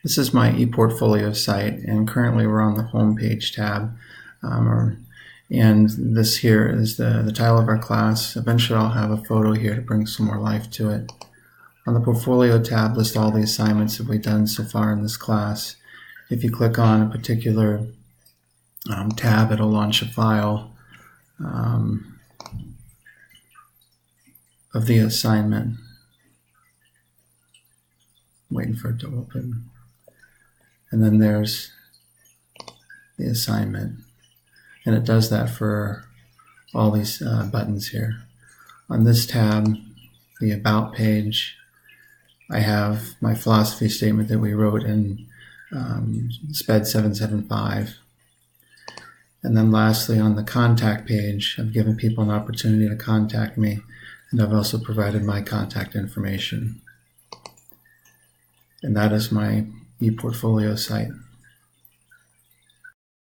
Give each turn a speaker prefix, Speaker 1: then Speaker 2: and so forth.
Speaker 1: This is my ePortfolio site, and currently we're on the Homepage tab. And this here is the title of our class. Eventually I'll have a photo here to bring some more life to it. On the Portfolio tab, list all the assignments that we've done so far in this class. If you click on a particular tab, it'll launch a file of the assignment. Waiting for it to open. And then there's the assignment. And it does that for all these buttons here. On this tab, the About page, I have my philosophy statement that we wrote in SPED 775. And then lastly, on the Contact page, I've given people an opportunity to contact me, and I've also provided my contact information. And that is my ePortfolio site.